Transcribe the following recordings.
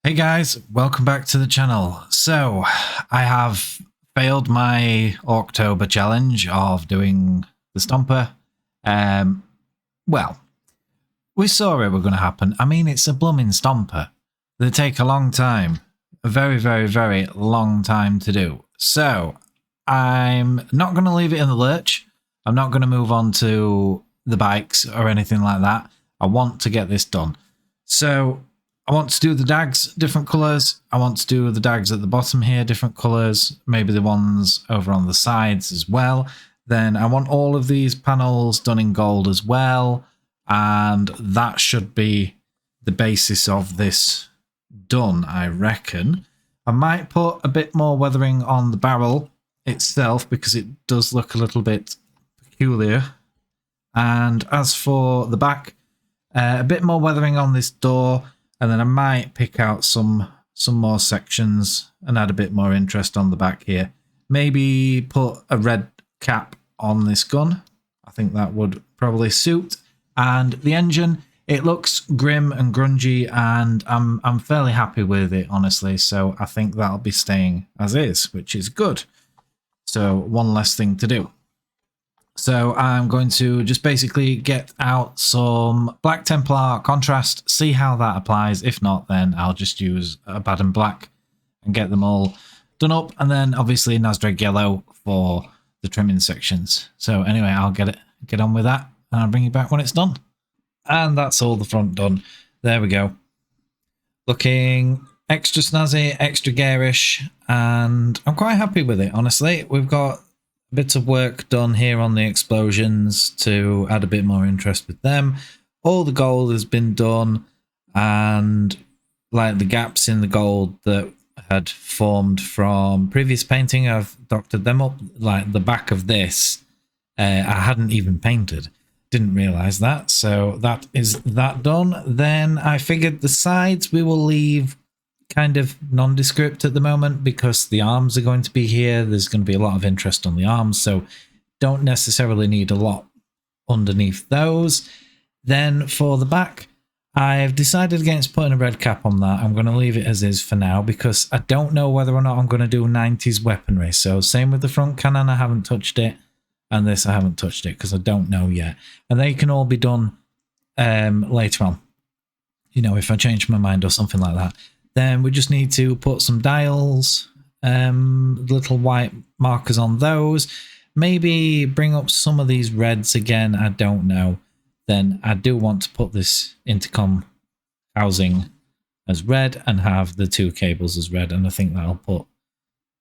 Hey guys, welcome back to the channel. So, I have failed my October challenge of doing the Stompa. Well, we saw it were going to happen. I mean, it's a blooming Stompa. They take a long time. A very, very, very long time to do. So, I'm not going to leave it in the lurch. I'm not going to move on to the bikes or anything like that. I want to get this done. So, I want to do the dags different colours. I want to do the dags at the bottom here different colours. Maybe the ones over on the sides as well. Then I want all of these panels done in gold as well. And that should be the basis of this done, I reckon. I might put a bit more weathering on the barrel itself because it does look a little bit peculiar. And as for the back, a bit more weathering on this door. And then I might pick out some more sections and add a bit more interest on the back here. Maybe put a red cap on this gun. I think that would probably suit. And the engine, it looks grim and grungy, and I'm fairly happy with it, honestly. So I think that'll be staying as is, which is good. So one less thing to do. So I'm going to just basically get out some Black Templar contrast, see how that applies. If not, then I'll just use a Baden Black and get them all done up. And then obviously Nasdreg Yellow for the trimming sections. So anyway, I'll get on with that and I'll bring you back when it's done. And that's all the front done. There we go. Looking extra snazzy, extra garish, and I'm quite happy with it, honestly. We've got bits of work done here on the explosions to add a bit more interest with them. All the gold has been done, and like the gaps in the gold that had formed from previous painting, I've doctored them up. Like the back of this, I hadn't even painted. Didn't realize that. So that is that done. Then I figured the sides we will leave kind of nondescript at the moment because the arms are going to be here. There's going to be a lot of interest on the arms, so don't necessarily need a lot underneath those. Then for the back, I've decided against putting a red cap on that. I'm going to leave it as is for now because I don't know whether or not I'm going to do 90s weaponry. So same with the front cannon, I haven't touched it, and this I haven't touched it because I don't know yet. And they can all be done later on, you know, if I change my mind or something like that. Then we just need to put some dials, little white markers on those. Maybe bring up some of these reds again, I don't know. Then I do want to put this intercom housing as red and have the two cables as red. And I think that'll put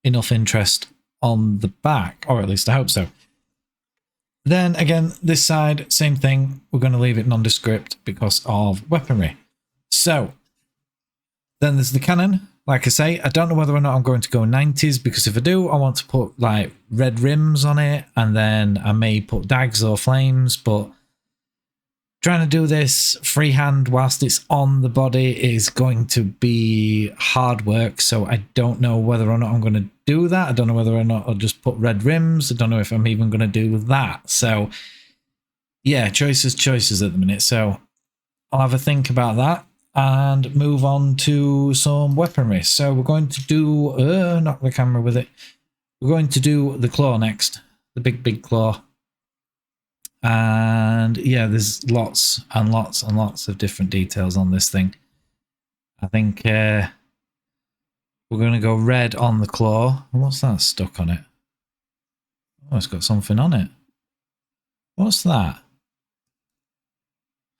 enough interest on the back, or at least I hope so. Then again, this side, same thing. We're going to leave it nondescript because of weaponry. So then there's the cannon. Like I say, I don't know whether or not I'm going to go 90s because if I do, I want to put like red rims on it, and then I may put dags or flames, but trying to do this freehand whilst it's on the body is going to be hard work, so I don't know whether or not I'm going to do that. I don't know whether or not I'll just put red rims. I don't know if I'm even going to do that. So yeah, choices at the minute. So I'll have a think about that and move on to some weaponry. So we're going to do, knock the camera with it. We're going to do the claw next, the big claw. And yeah, there's lots and lots and lots of different details on this thing. I think we're going to go red on the claw. What's that stuck on it? Oh, it's got something on it. What's that?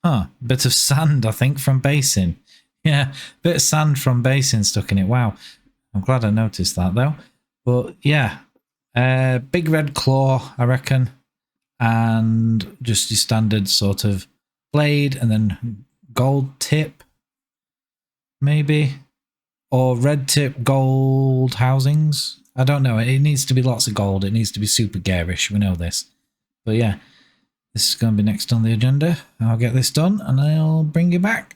Huh, bit of sand, I think, from basing. Yeah, bit of sand from basing stuck in it. Wow, I'm glad I noticed that, though. But yeah, big red claw, I reckon. And just your standard sort of blade, and then gold tip, maybe. Or red tip gold housings. I don't know. It needs to be lots of gold. It needs to be super garish. We know this. But yeah. This is going to be next on the agenda. I'll get this done and I'll bring you back.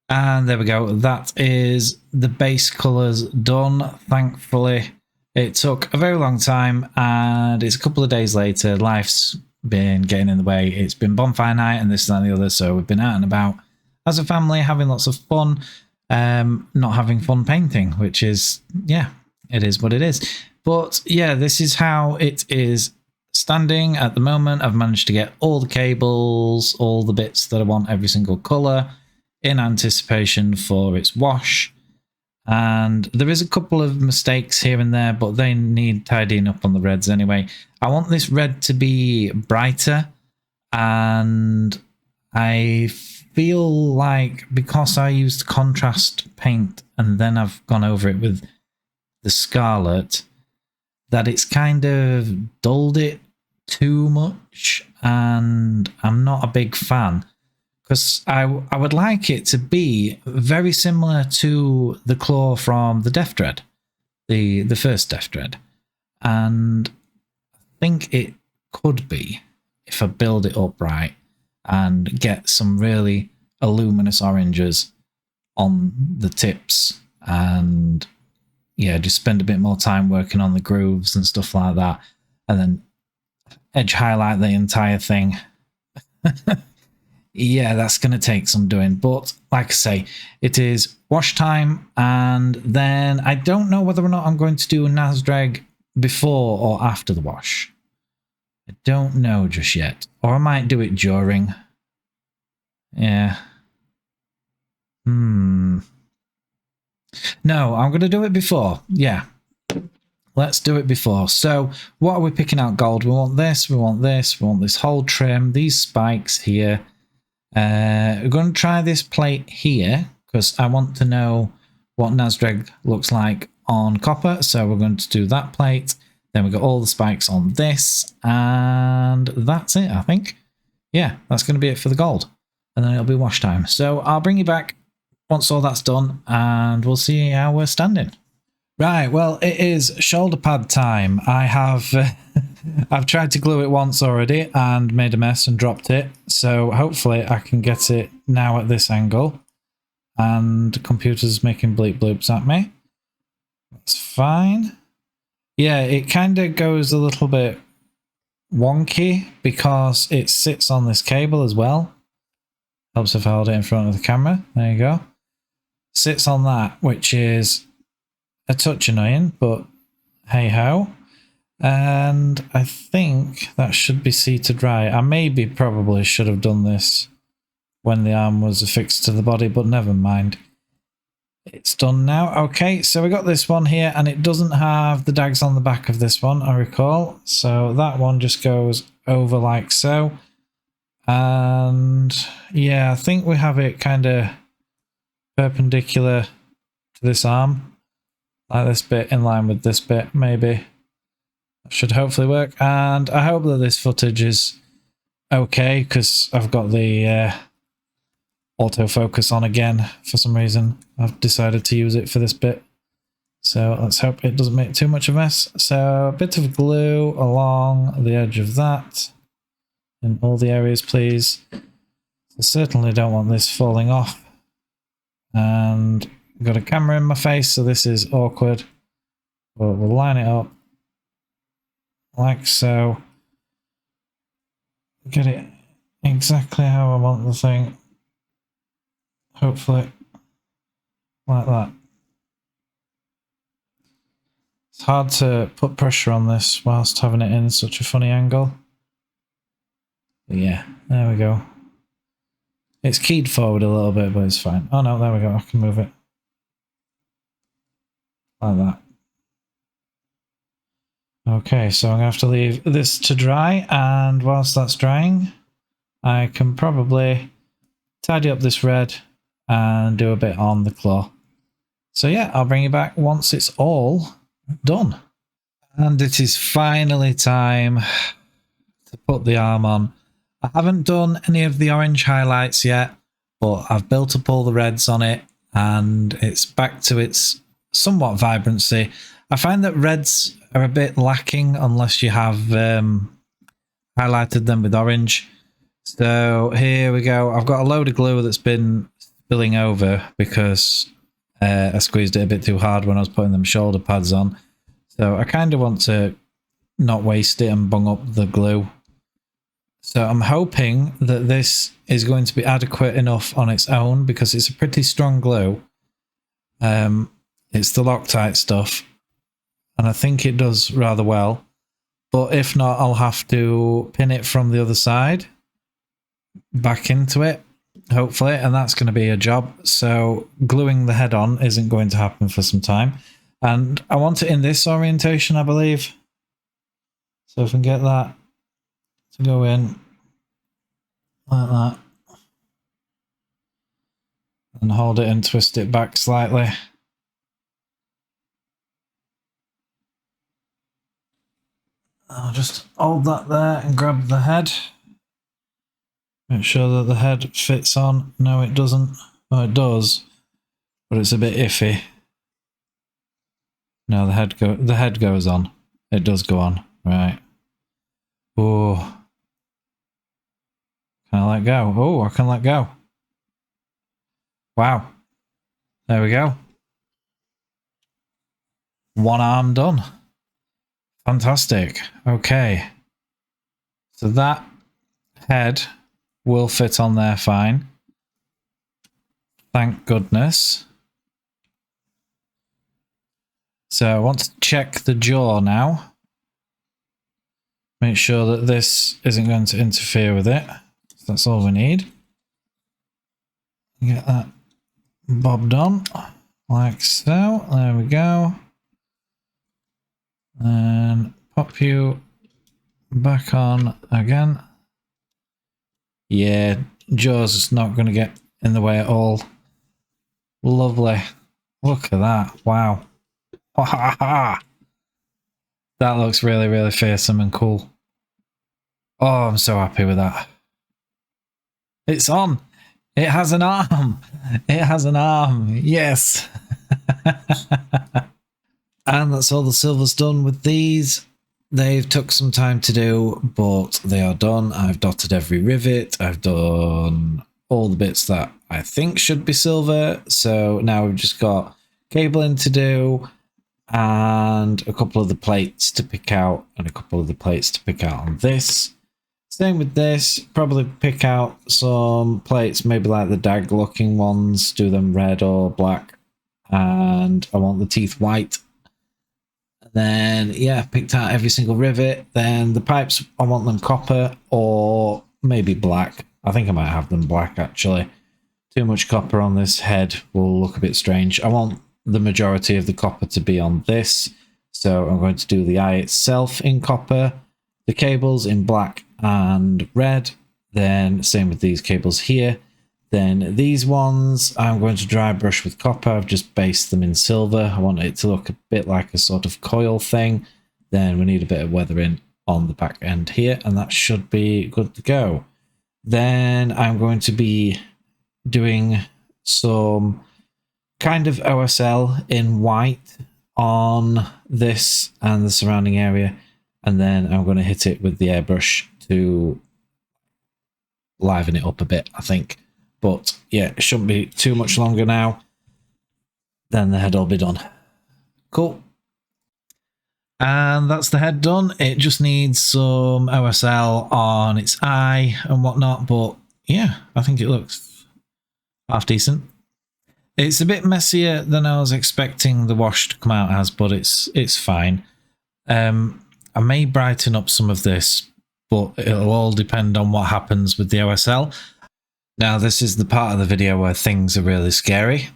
And there we go. That is the base colours done, thankfully. It took a very long time and it's a couple of days later. Life's been getting in the way. It's been bonfire night and this, that and the other. So we've been out and about as a family having lots of fun. not having fun painting, which is, yeah, it is what it is. But yeah, this is how it is standing at the moment. I've managed to get all the cables, all the bits that I want, every single colour, in anticipation for its wash. And there is a couple of mistakes here and there, but they need tidying up on the reds anyway. I want this red to be brighter, and I feel like because I used contrast paint and then I've gone over it with the scarlet, that it's kind of dulled it too much, and I'm not a big fan. Because I would like it to be very similar to the claw from the Death Dread, the first Death Dread. And I think it could be if I build it up right and get some really luminous oranges on the tips, and yeah, just spend a bit more time working on the grooves and stuff like that, and then edge highlight the entire thing. Yeah, that's going to take some doing, but like I say, it is wash time, and then I don't know whether or not I'm going to do a Nasdrag before or after the wash. I don't know just yet, or I might do it during. Yeah. No, I'm going to do it before. Yeah. Let's do it before. So what are we picking out gold? We want this, we want this, we want this whole trim, these spikes here. We're going to try this plate here because I want to know what Nasdrag looks like on copper. So we're going to do that plate. Then we've got all the spikes on this, and that's it, I think. Yeah, that's going to be it for the gold. And then it'll be wash time. So I'll bring you back once all that's done, and we'll see how we're standing. Right, well, it is shoulder pad time. I have I've tried to glue it once already and made a mess and dropped it. So hopefully I can get it now at this angle. And the computer's making bleep bloops at me. That's fine. Yeah, it kind of goes a little bit wonky because it sits on this cable as well. Helps if I hold it in front of the camera. There you go. Sits on that, which is a touch annoying, but hey ho. And I think that should be seated right. I probably should have done this when the arm was affixed to the body, but never mind. It's done now. Okay, so we got this one here, and it doesn't have the dags on the back of this one, I recall. So that one just goes over like so. And yeah, I think we have it kind of perpendicular to this arm. Like this bit in line with this bit, maybe. That should hopefully work. And I hope that this footage is okay, because I've got the autofocus on again for some reason. I've decided to use it for this bit. So let's hope it doesn't make too much of a mess. So a bit of glue along the edge of that in all the areas, please. I certainly don't want this falling off. And I've got a camera in my face, so this is awkward. But we'll line it up like so. Get it exactly how I want the thing. Hopefully, like that. It's hard to put pressure on this whilst having it in such a funny angle. But yeah, there we go. It's keyed forward a little bit, but it's fine. Oh no, there we go. I can move it. Like that. Okay, so I'm going to have to leave this to dry, and whilst that's drying, I can probably tidy up this red and do a bit on the claw. So yeah, I'll bring you back once it's all done. And it is finally time to put the arm on. I haven't done any of the orange highlights yet, but I've built up all the reds on it, and it's back to its somewhat vibrancy. I find that reds are a bit lacking unless you have highlighted them with orange. So here we go. I've got a load of glue that's been spilling over because I squeezed it a bit too hard when I was putting them shoulder pads on. So I kind of want to not waste it and bung up the glue. So I'm hoping that this is going to be adequate enough on its own because it's a pretty strong glue. It's the Loctite stuff, and I think it does rather well. But if not, I'll have to pin it from the other side back into it, hopefully, and that's going to be a job. So gluing the head on isn't going to happen for some time. And I want it in this orientation, I believe. So if I can get that to go in like that, and hold it and twist it back slightly. I'll just hold that there and grab the head. Make sure that the head fits on. No, it doesn't. Oh, it does, but it's a bit iffy. No, the head goes on. It does go on. Right. Oh. Can I let go? Oh, I can let go. Wow. There we go. One arm done. Fantastic. Okay. So that head will fit on there fine. Thank goodness. So I want to check the jaw now. Make sure that this isn't going to interfere with it. So that's all we need. Get that bobbed on like so. There we go. And pop you back on again. Yeah, jaw's just not going to get in the way at all. Lovely. Look at that. Wow. That looks really, really fearsome and cool. Oh, I'm so happy with that. It's on. It has an arm. It has an arm. Yes. And that's all the silver's done with these. They've took some time to do, but they are done. I've dotted every rivet. I've done all the bits that I think should be silver. So now we've just got cabling to do and a couple of the plates to pick out and a couple of the plates to pick out on this. Same with this, probably pick out some plates, maybe like the dag looking ones, do them red or black. And I want the teeth white. Then, yeah, picked out every single rivet. Then the pipes, I want them copper or maybe black. I think I might have them black, actually. Too much copper on this head will look a bit strange. I want the majority of the copper to be on this. So I'm going to do the eye itself in copper, the cables in black and red. Then same with these cables here. Then these ones, I'm going to dry brush with copper. I've just based them in silver. I want it to look a bit like a sort of coil thing. Then we need a bit of weathering on the back end here, and that should be good to go. Then I'm going to be doing some kind of OSL in white on this and the surrounding area. And then I'm going to hit it with the airbrush to liven it up a bit, I think. But yeah, it shouldn't be too much longer now. Then the head will be done. Cool. And that's the head done. It just needs some OSL on its eye and whatnot. But yeah, I think it looks half decent. It's a bit messier than I was expecting the wash to come out as, but it's fine. I may brighten up some of this, but it'll all depend on what happens with the OSL. Now, this is the part of the video where things are really scary.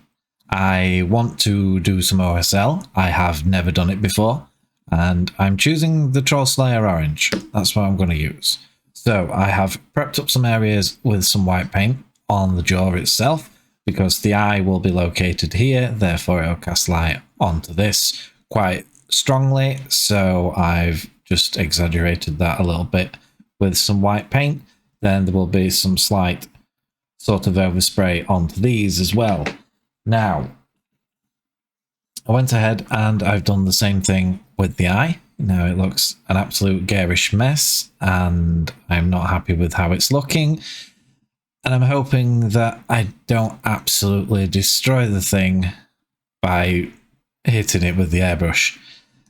I want to do some OSL. I have never done it before, and I'm choosing the Troll Slayer Orange. That's what I'm going to use. So I have prepped up some areas with some white paint on the jaw itself, because the eye will be located here, therefore it'll cast light onto this quite strongly. So I've just exaggerated that a little bit with some white paint. Then there will be some slight sort of overspray onto these as well. Now, I went ahead and I've done the same thing with the eye. Now it looks an absolute garish mess and I'm not happy with how it's looking. And I'm hoping that I don't absolutely destroy the thing by hitting it with the airbrush.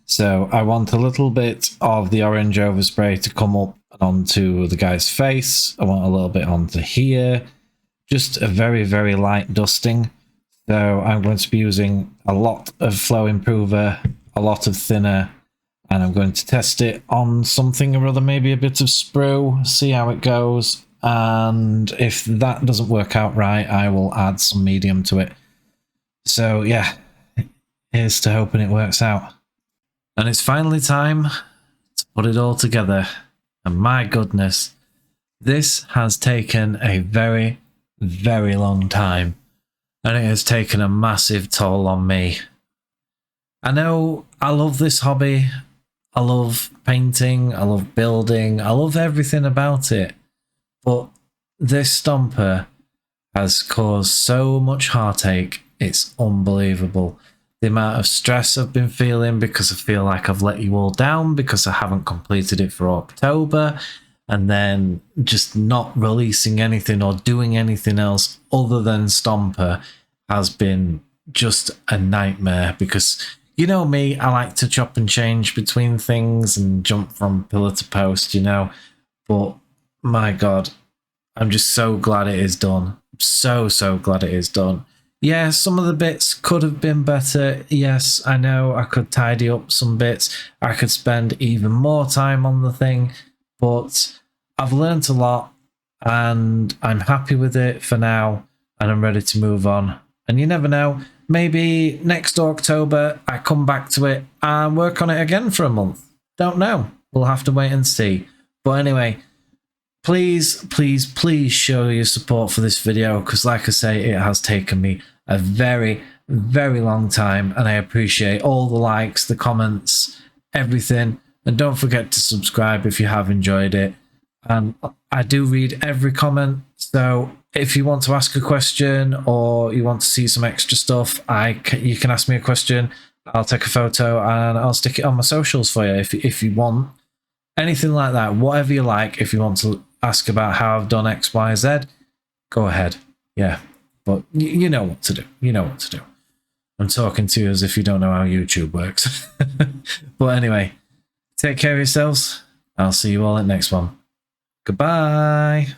So I want a little bit of the orange overspray to come up onto the guy's face. I want a little bit onto here. Just a very, very light dusting. So I'm going to be using a lot of flow improver, a lot of thinner, and I'm going to test it on something or other, maybe a bit of sprue, see how it goes. And if that doesn't work out right, I will add some medium to it. So yeah, here's to hoping it works out. And it's finally time to put it all together. And my goodness, this has taken a very, very long time. And it has taken a massive toll on me. I know I love this hobby. I love painting. I love building. I love everything about it. But this Stompa has caused so much heartache. It's unbelievable. The amount of stress I've been feeling because I feel like I've let you all down because I haven't completed it for October, and then just not releasing anything or doing anything else other than Stompa has been just a nightmare because, you know me, I like to chop and change between things and jump from pillar to post, you know, but my God, I'm just so glad it is done. So glad it is done. Yeah, some of the bits could have been better. Yes, I know I could tidy up some bits. I could spend even more time on the thing, but I've learned a lot and I'm happy with it for now and I'm ready to move on. And you never know, maybe next October I come back to it and work on it again for a month. Don't know. We'll have to wait and see. But anyway, please show your support for this video because, like I say, it has taken me a very, very long time and I appreciate all the likes, the comments, everything. And don't forget to subscribe if you have enjoyed it. And I do read every comment, so if you want to ask a question or you want to see some extra stuff, you can ask me a question. I'll take a photo and I'll stick it on my socials for you if you want. Anything like that, whatever you like. If you want to ask about how I've done X, Y, Z, go ahead. Yeah, but you know what to do. You know what to do. I'm talking to you as if you don't know how YouTube works. But anyway, take care of yourselves. I'll see you all at next one. Goodbye.